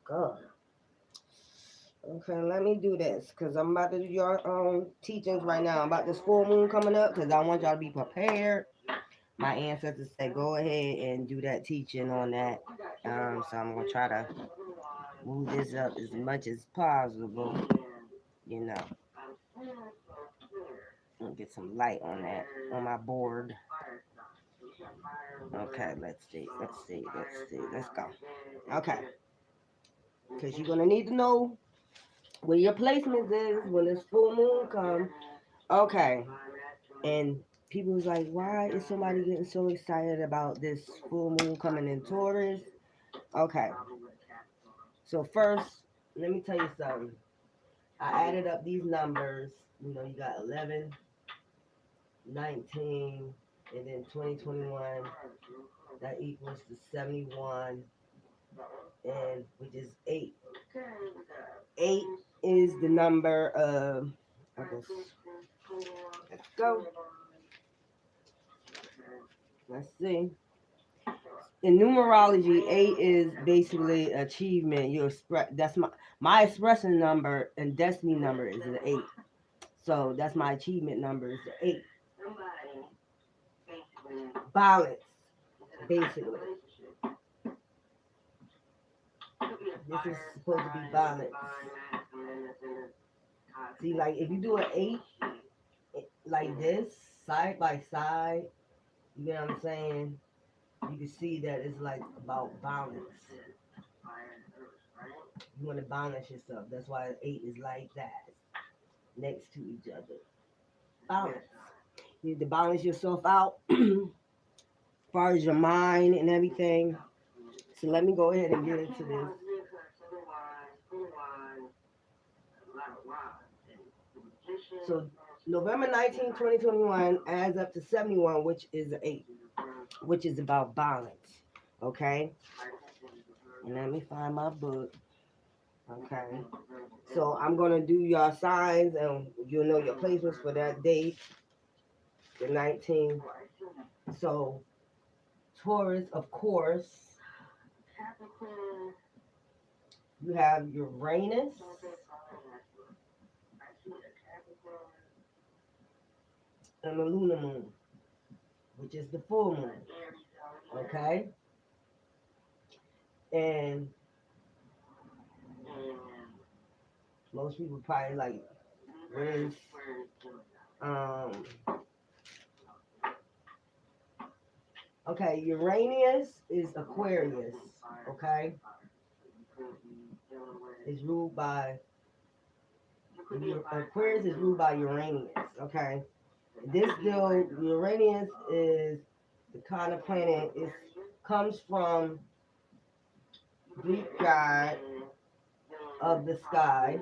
God. Okay, let me do this because I'm about to do your teachings right now about this full moon coming up because I want y'all to be prepared. My ancestors said go ahead and do that teaching on that. So I'm gonna try to move this up as much as possible. You know, and get some light on that on my board. Okay, let's see, let's go. Okay, because you're gonna need to know where your placements is when this full moon comes. Okay, and people was like, why is somebody getting so excited about this full moon coming in Taurus? Okay, so first, let me tell you something. I added up these numbers. You know, you got 11, 19, and then 2021. That equals to 71, and which is 8. 8 is the number of, I guess, let's go. Let's see. In numerology, 8 is basically achievement. You express that's my expression number and destiny number is an 8. So that's my achievement number is the 8. Balance, basically. This is supposed to be balance. See, like if you do an 8 like this, side by side, you know what I'm saying? You can see that it's like about balance. You want to balance yourself. That's why 8 is like that, next to each other. Balance. You need to balance yourself out as far as your mind and everything. So let me go ahead and get into this. So November 19, 2021 adds up to 71, which is 8, which is about balance. Okay? And let me find my book. Okay. So I'm going to do your signs and you'll know your placements for that date, the 19th. So Taurus, of course, you have Uranus, and the lunar moon, which is the full moon. Okay? And most people probably like, where's um okay, Uranus is Aquarius, okay? It's ruled by Aquarius is ruled by Uranus, okay? This deal, Uranus is the kind of planet it comes from Greek god of the sky.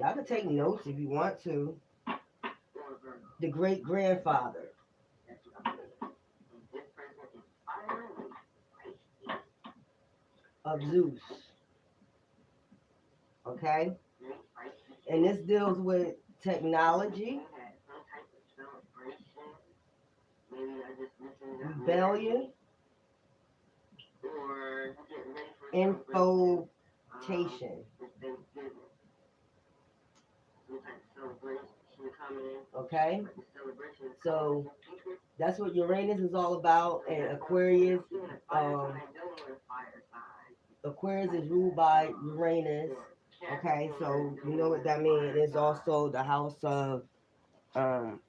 Y'all can take notes if you want to. The great grandfather of Zeus. Okay? And this deals with technology, rebellion, infiltration. Okay? So that's what Uranus is all about, and Aquarius. Aquarius is ruled by Uranus. Okay, so you know what that means. It's also the house of um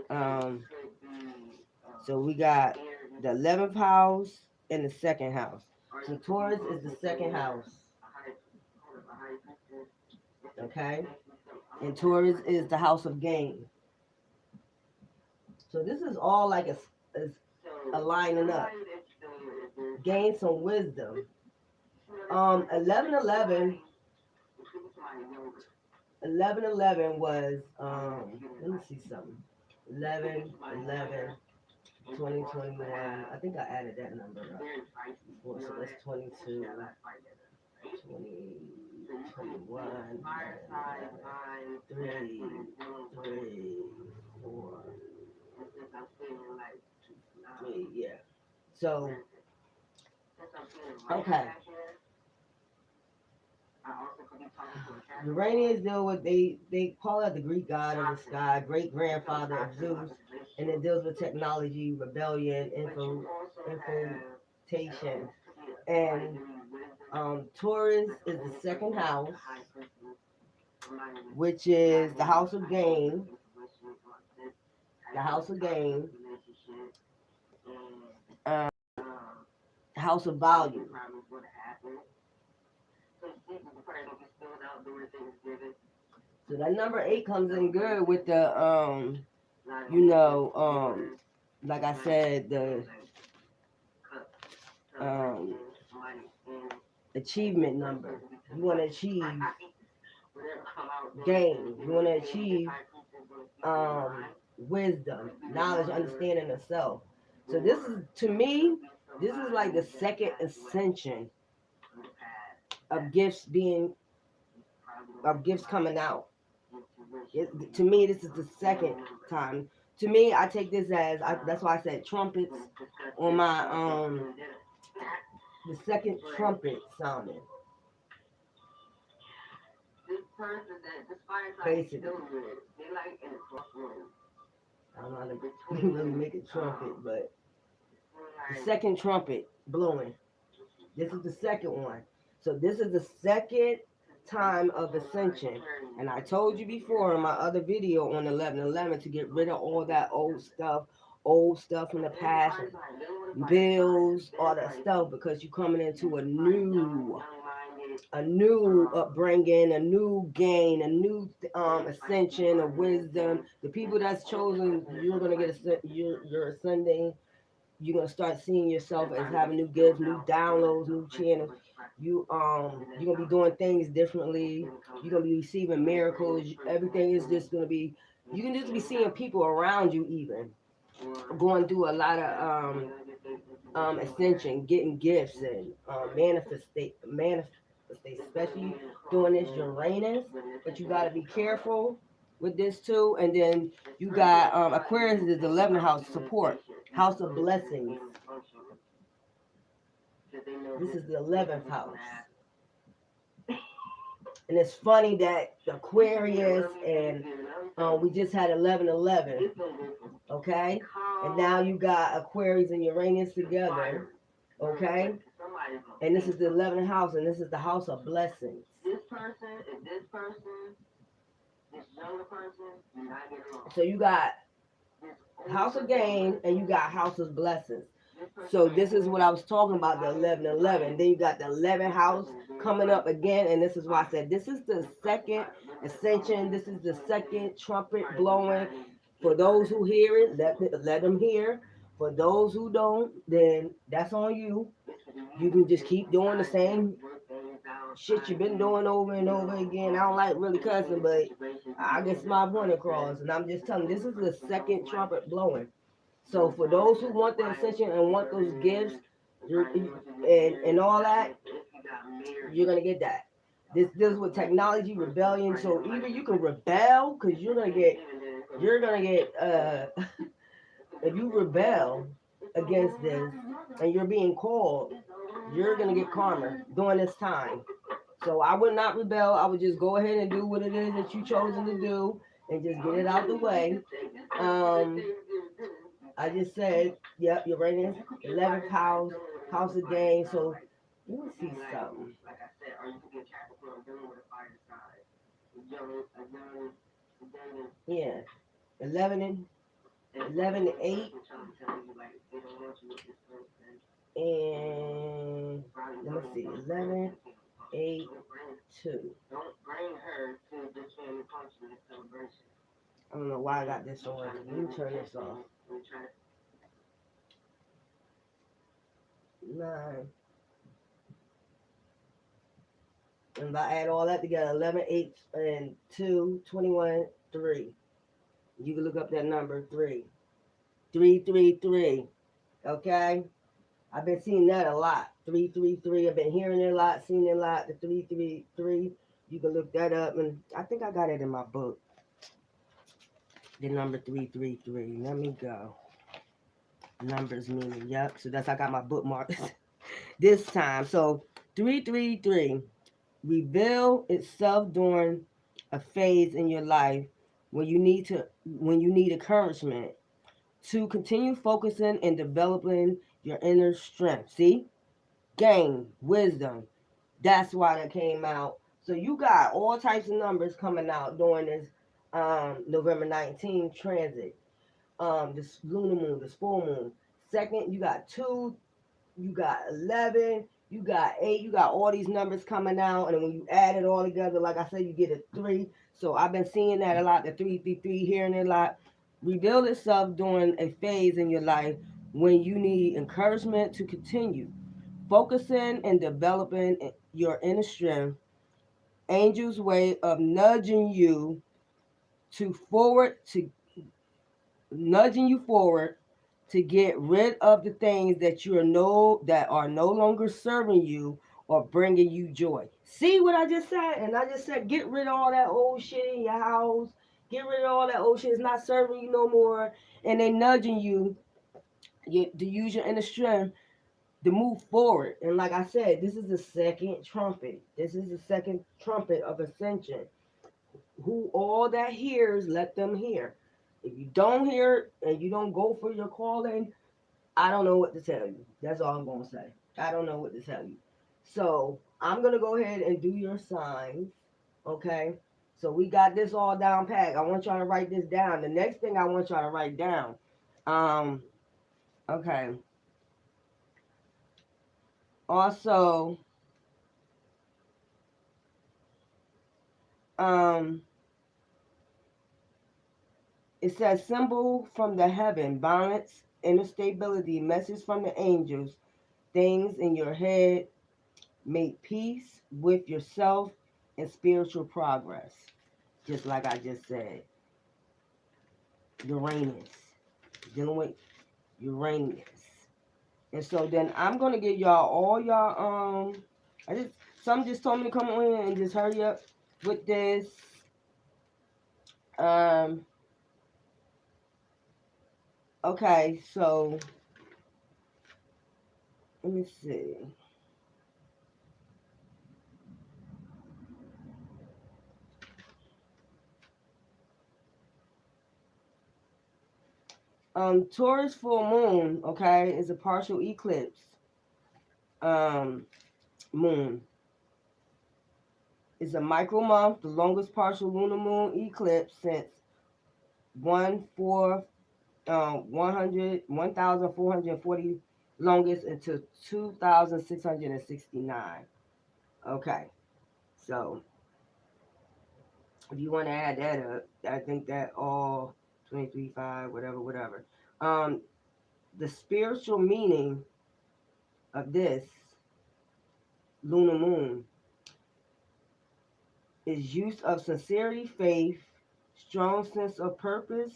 um. So we got the 11th house and the second house. So Taurus is the second house. Okay, and Taurus is the house of gain. So this is all like a lining up. Gain some wisdom. 1111 1111 was let me see something. 11/11/2021. I think I added that number up before, so that's 22, 2021, 3, 3, 4, 3, yeah. So, okay. Uranians deal with, they call it the Greek god of the sky, great grandfather of Zeus, and it deals with technology, rebellion, infiltration. And Taurus is the second house, which is the house of gain, the house of gain, uh, house of value. So that number 8 comes in good with the you know, like I said, the um achievement number. You want to achieve gain. You want to achieve wisdom, knowledge, understanding of self. So this is, to me, this is like the second ascension of gifts coming out. To me, this is the second time. To me, I take this as, that's why I said trumpets on my the second trumpet sounding. Basically, I don't know how to really make a trumpet, but the second trumpet blowing. This is the second one. So this is the second time of ascension. And I told you before in my other video on 11/11 to get rid of all that old stuff from the past, bills, all that stuff, because you're coming into a new upbringing, a new gain, a new ascension of wisdom. The people that's chosen, you're gonna get you're ascending. You're gonna start seeing yourself as having new gifts, new downloads, new channels. You're gonna be doing things differently. You're gonna be receiving miracles. Everything is just gonna be. You can just be seeing people around you even going through a lot of ascension, getting gifts and manifestation, especially doing this Uranus. But you gotta be careful with this too. And then you got Aquarius is the 11th house support, house of blessings. This is the 11th house. And it's funny that Aquarius and we just had 11/11, okay? And now you got Aquarius and Uranus together, okay? And this is the 11th house, and this is the house of blessings. So you got house of gain and you got house of blessings. So this is what I was talking about, the 11/11. Then you got the 11th house coming up again, and this is why I said this is the second ascension. This is the second trumpet blowing. For those who hear it, let them hear. For those who don't, then that's on you. You can just keep doing the same shit you've been doing over and over again. I don't like really cussing, but I get my point across, and I'm just telling you, this is the second trumpet blowing. So for those who want the ascension and want those gifts, and all that, you're gonna get that. This deals with technology, rebellion. So either you can rebel, because you're gonna get if you rebel against this and you're being called, you're gonna get karma during this time. So I would not rebel. I would just go ahead and do what it is that you chosen to do and just get it out the way. I just said, yep, Uranus, 11th house, house of gain. So let me see something. Yeah, 11 and 8. And let me see, 11, 8, 2. I don't know why I got this on. Let me turn this off. 9. And if I add all that together, 11, 8, and 2, 21, 3. You can look up that number, 3. 3, 3, 3. Okay? I've been seeing that a lot. 3, 3, 3. I've been hearing it a lot, seeing it a lot. The 3, 3, 3. You can look that up. And I think I got it in my book. The number 3, 3, 3. Let me go. Numbers meaning. Yep. So that's, I got my bookmark this time. So 3, 3, 3. reveal itself during a phase in your life when you need encouragement to continue focusing and developing your inner strength. See? Gain wisdom. That's why that came out. So you got all types of numbers coming out during this November 19th transit. This lunar moon, this full moon. Second, you got 2, you got 11, you got 8, you got all these numbers coming out, and then when you add it all together, like I said, you get a 3. So I've been seeing that a lot, the 333, hearing it a lot. Reveal itself during a phase in your life when you need encouragement to continue focusing and developing your inner strength. Angel's way of to forward to nudging you forward to get rid of the things that are no longer serving you or bringing you joy. See what I just said? And I just said get rid of all that old shit in your house. Get rid of all that old shit. It's not serving you no more. And they nudging you to use your inner strength to move forward. And like I said, this is the second trumpet. This is the second trumpet of ascension. Who all that hears, let them hear. If you don't hear and you don't go for your calling, I don't know what to tell you. That's all I'm going to say. I don't know what to tell you. So I'm going to go ahead and do your signs. Okay? So we got this all down pat. I want y'all to write this down. The next thing I want y'all to write down. Okay. Also, um, it says symbol from the heaven, balance, inner stability, message from the angels, things in your head, make peace with yourself and spiritual progress. Just like I just said. Uranus. Dealing with Uranus. And so then I'm gonna give y'all all y'all some just told me to come on and just hurry up with this. Okay, so let me see. Taurus full moon, okay, is a partial eclipse moon. It's a micro month, the longest partial lunar moon eclipse since 1,440 longest until 2,669. Okay, so if you want to add that up, I think that all 23.5, whatever. Um, the spiritual meaning of this lunar moon is use of sincerity, faith, strong sense of purpose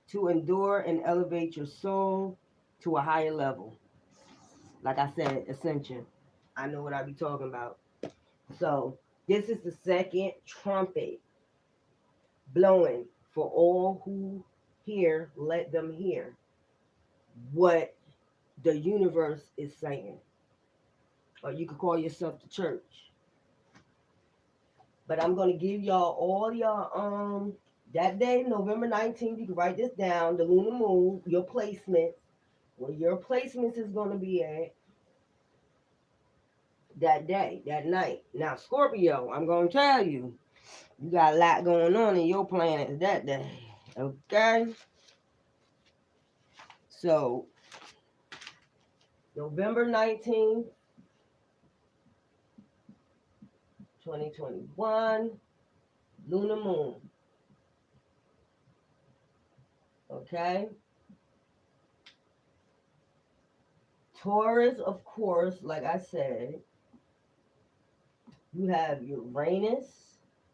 to endure and elevate your soul to a higher level. Like I said, ascension. I know what I be talking about. So this is the second trumpet blowing for all who hear, let them hear what the universe is saying. Or you could call yourself the church. But I'm gonna give y'all all your that day, November 19th, you can write this down, the lunar moon, your placements, where your placements is gonna be at that day, that night. Now, Scorpio, I'm gonna tell you, you got a lot going on in your planets that day. Okay? So, November 19th, 2021, lunar moon. Okay? Taurus, of course, like I said, you have Uranus.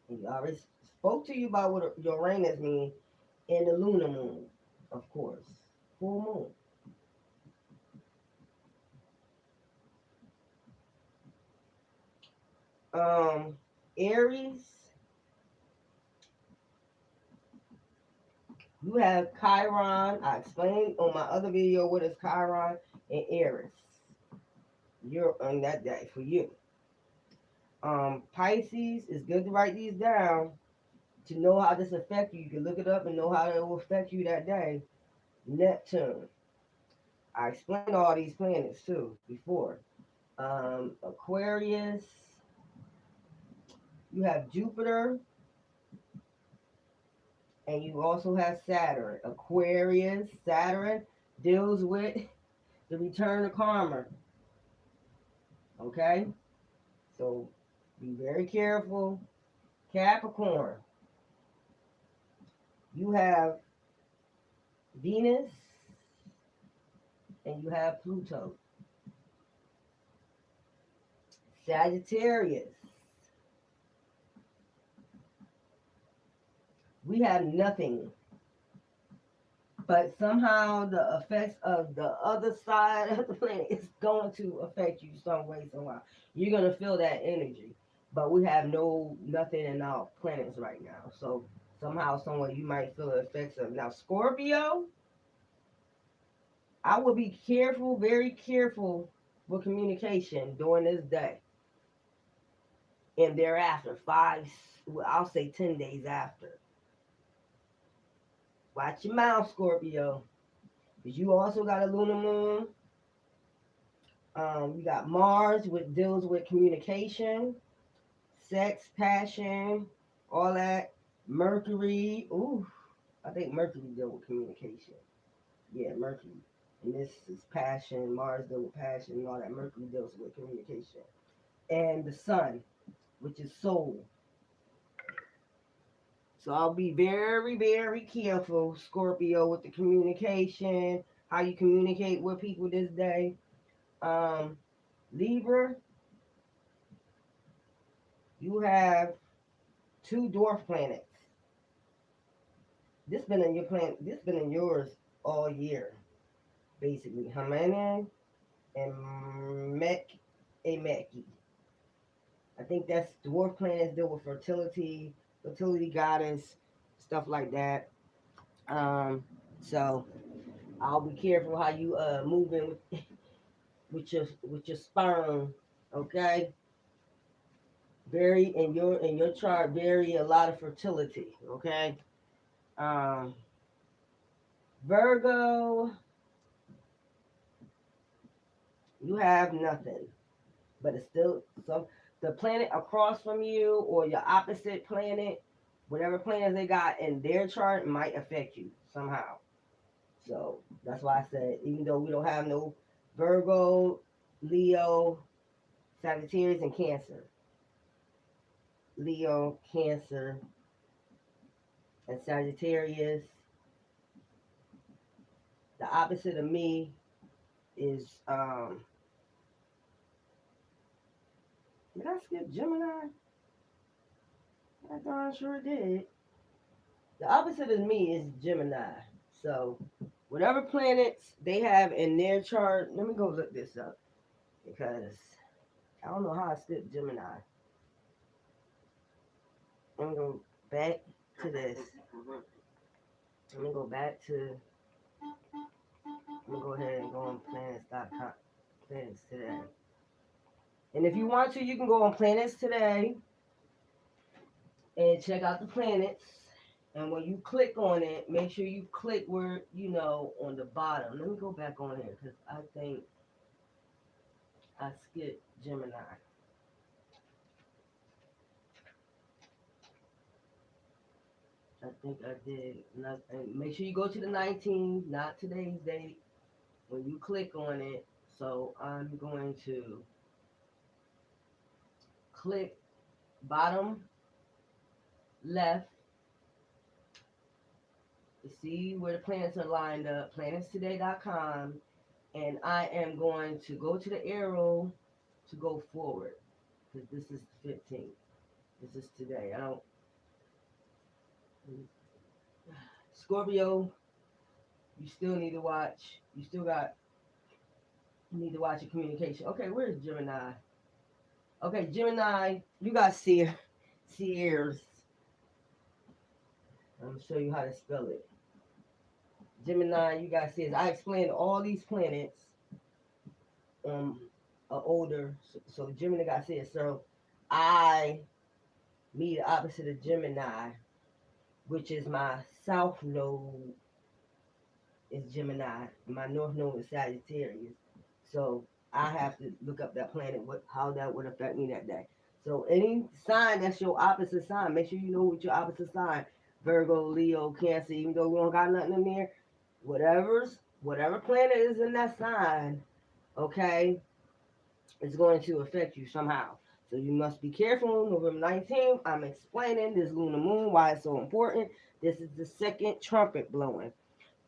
And I already spoke to you about what Uranus means, and the lunar moon, of course. Full moon. Aries, you have Chiron. I explained on my other video what is Chiron and Aries. You're on that day for you. Pisces, it's good to write these down to know how this affect you. You can look it up and know how it will affect you that day. Neptune. I explained all these planets too before. Aquarius. You have Jupiter, and you also have Saturn. Aquarius, Saturn deals with the return of karma. Okay? So be very careful. Capricorn, you have Venus and you have Pluto. Sagittarius, we have nothing. But somehow the effects of the other side of the planet is going to affect you some way, somehow. You're gonna feel that energy. But we have nothing in our planets right now. So somehow, somewhere you might feel the effects of now Scorpio. I will be careful, very careful with communication during this day and thereafter. I'll say 10 days after. Watch your mouth, Scorpio. Because you also got a lunar moon. You got Mars, which deals with communication, sex, passion, all that. Mercury, ooh, I think Mercury deals with communication. Yeah, Mercury. And this is passion. Mars deals with passion and all that. Mercury deals with communication. And the Sun, which is soul. So I'll be very, very careful, Scorpio, with the communication, how you communicate with people this day. Libra, you have two dwarf planets. This been in your planet. This been in yours all year, basically. Hamana and Meki. I think that's dwarf planets deal with fertility goddess, stuff like that. Um, so I'll be careful how you move in with your sperm. Okay, very in your chart, very a lot of fertility. Okay, um, Virgo, you have nothing, but it's still some the planet across from you or your opposite planet, whatever planets they got in their chart might affect you somehow. So that's why I said even though we don't have no Virgo, Leo, Sagittarius, and Cancer. Leo, Cancer, and Sagittarius. The opposite of me is did I skip Gemini? I darn sure did. The opposite of me is Gemini. So whatever planets they have in their chart, let me go look this up because I don't know how I skipped Gemini. Let me go back to this. Let me go back to. Let me go ahead and go on planets.com. Planets today. And if you want to, you can go on Planets Today and check out the planets. And when you click on it, make sure you click where, on the bottom. Let me go back on here because I think I skipped Gemini. I think I did. And make sure you go to the 19th, not today's date, when you click on it. So I'm going to click bottom left to see where the planets are lined up, planetstoday.com, and I am going to go to the arrow to go forward because this is the 15th. This is today. I don't. Scorpio, you still need to watch. You need to watch your communication. Okay, where's Gemini? Okay, Gemini, you got Sears. I'm going to show you how to spell it. Gemini, you got Sears. I explained all these planets older. So Gemini got Sears. So I meet the opposite of Gemini, which is my south node is Gemini, my north node is Sagittarius. So I have to look up that planet, how that would affect me that day. So any sign that's your opposite sign, make sure you know what your opposite sign, Virgo, Leo, Cancer, even though we don't got nothing in there, whatever planet is in that sign, okay, it's going to affect you somehow. So you must be careful. November 19th, I'm explaining this lunar moon, why it's so important. This is the second trumpet blowing.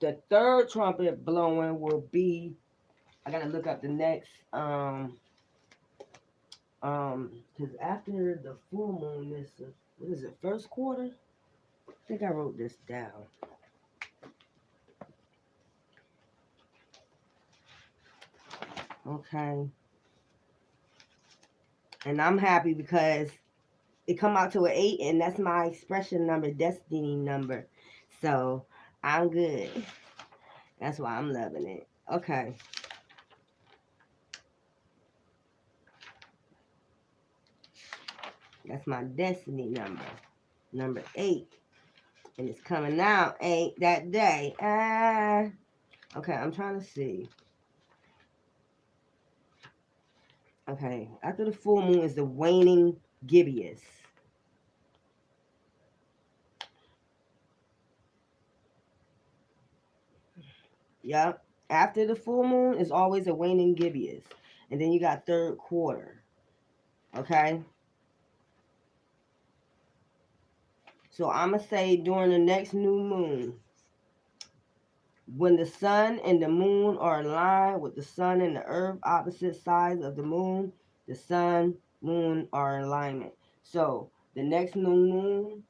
The third trumpet blowing will be, I gotta look up the next because after the full moon is what is it, first quarter? I think I wrote this down. Okay. And I'm happy because it come out to an 8 and that's my expression number, destiny number. So I'm good. That's why I'm loving it. Okay. That's my destiny number. Number 8. And it's coming out 8 that day. Okay, I'm trying to see. Okay, after the full moon is the waning gibbous. Yep. After the full moon is always a waning gibbous. And then you got third quarter. Okay? So I'm going to say during the next new moon, when the sun and the moon are aligned with the sun and the earth, opposite sides of the moon, the sun, moon are in alignment. So the next new moon,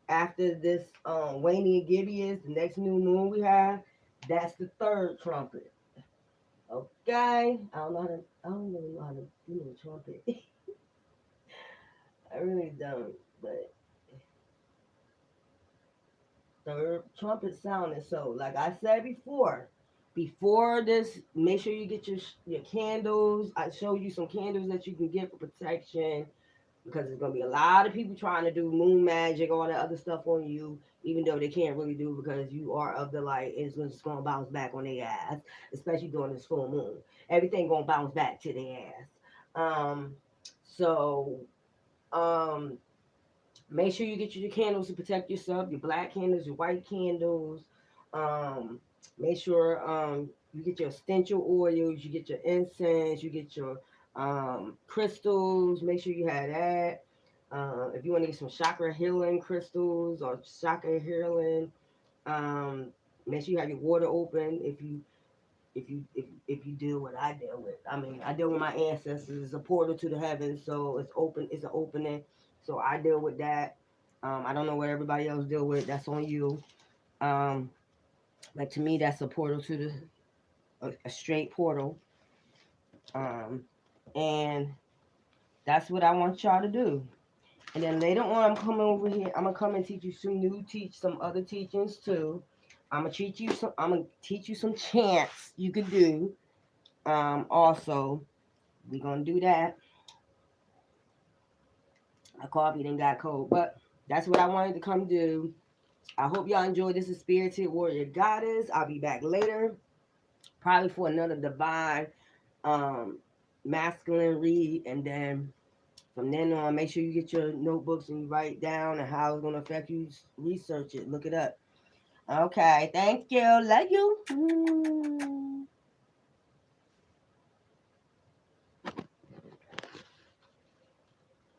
after this waning gibbous, the next new moon we have, that's the third trumpet. Okay, I don't really know how to do a trumpet. I really don't. But third trumpet sounding. So, like I said before this, make sure you get your candles. I showed you some candles that you can get for protection because there's gonna be a lot of people trying to do moon magic, all that other stuff on you, even though they can't really do because you are of the light. It's just gonna bounce back on their ass, especially during this full moon. Everything gonna bounce back to their ass. So um, make sure you get your candles to protect yourself. Your black candles, your white candles. Um, make sure you get your essential oils. You get your incense. You get your crystals. Make sure you have that. If you want to get some chakra healing crystals or chakra healing, um, make sure you have your water open. If you deal with what I deal with, I mean, I deal with my ancestors. It's a portal to the heavens, so it's open. It's an opening. So I deal with that. I don't know what everybody else deal with. That's on you. Um, but to me, that's a portal to a straight portal. Um, and that's what I want y'all to do. And then later on, I'm coming over here. I'm gonna come and teach you some other teachings too. I'm gonna teach you some chants you could do. Also, we gonna do that. My coffee didn't got cold, but that's what I wanted to come do. I hope y'all enjoyed. This is Spirited Warrior Goddess. I'll be back later, probably for another divine um masculine read, and then from then on, make sure you get your notebooks and you write down and how it's gonna affect you. Research it, look it up. Okay, thank you. Love you.